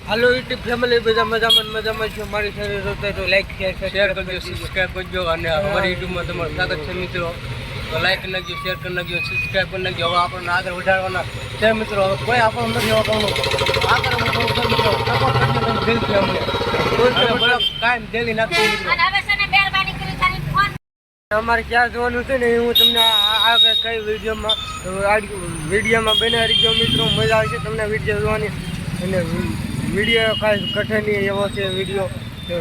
હાલો YouTube family બધા મજામાં છો મારી સાથે જોતા તો લાઈક શેર કરજો સબસ્ક્રાઈબ કરજો અને અમારી યુટ્યુબમાં તમારું સ્વાગત છે મિત્રો તો લાઈક કરી નાખજો શેર કરી નાખજો સબસ્ક્રાઈબ કરી નાખજો હવે આપણને આગળ વધારવાના છે મિત્રો હવે કોઈ આપણને નથી આવવાનું આગળ કાયમ ડેલી નાખશું મિત્રો અમારે ક્યાં જવાનું છે ને હું તમને આગળ કઈ વિડીયોમાં બનાવી દો મિત્રો મજા આવશે તમને વિડીયો જોવાની અને વિડીયો કાંઈ ઘટે નહીં એવો છે વિડીયો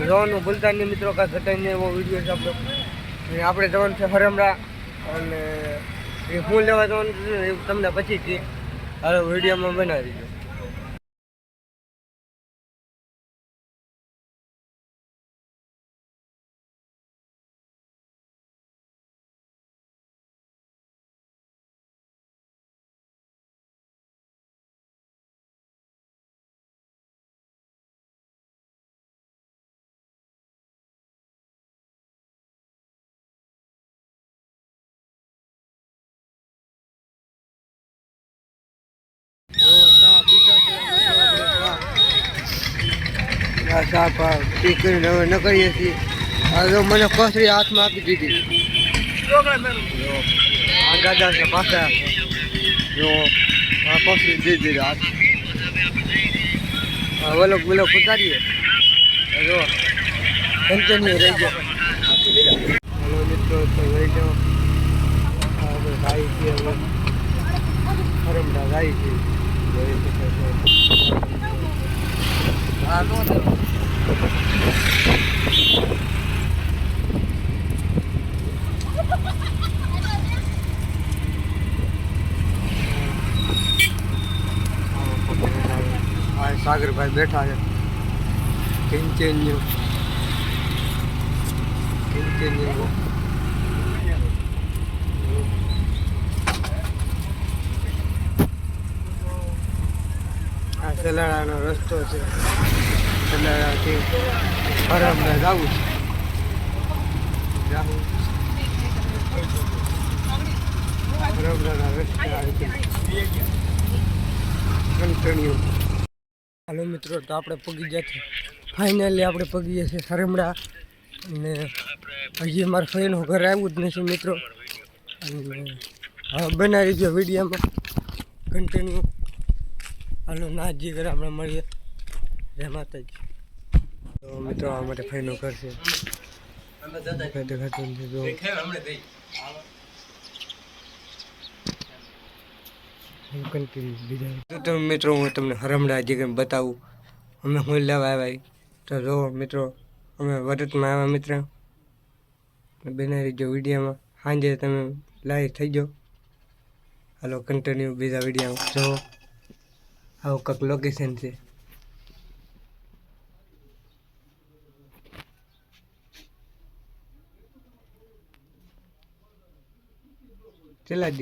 જોવાનું ભૂલતા નહીં મિત્રો કાંઈ ઘટે નહીં એવો વિડીયો છે આપણો અને આપણે જવાનું છે હરમડા અને એ ફૂલ લેવા જવાનું છે એ તમને પછીથી હવે વિડીયોમાં બનાવી દીધો. સાપ પી કરીને હવે ન કરીએ છીએ હવે મને કોથળી હાથમાં આપી દીધી આ દાદા છે પાછા જો આ કોથળી દીધી હાથ વલોક ઉતારીએ જો કન્ટિન્યુ રહી ગયો. હેલો મિત્રો તો રહી જાઓ હવે ગાય છે હવે હરમડા ગાય છે જોઈ શકો છો. હા નો સાગરભાઈ બેઠા છે કિંચેન્યુ આ સલાડાનો રસ્તો છે સલાડાથી હરમડા જવું છે હરમડાના રસ્તા કન્ટિન્યુ. હાલો મિત્રો તો આપણે પગી ગયા ફાઇનલી આપણે પગી ગયા છીએ હરમડા અને હજી મારા ફઈનું ઘર આવ્યું જ નથી મિત્રો અને હવે બનાવી ગયો વિડીયોમાં કન્ટિન્યુ. હાલો નાજી ઘર આપણે મળીએ જય માતાજી. તો મિત્રો આ માટે ફઈનું ઘર છે તો મિત્રો હું તમને હરમડા હજી બતાવું અમે હું લેવા આવ્યા તો જો મિત્રો અમે વરતમાં આવ્યા મિત્ર બનાવી જો વિડીયોમાં સાંજે તમે લાઈવ થઈ જાઓ. હાલો કન્ટિન્યુ બીજા વિડીયોમાં જો આવું કંઈક લોકેશન છે. ચલા દી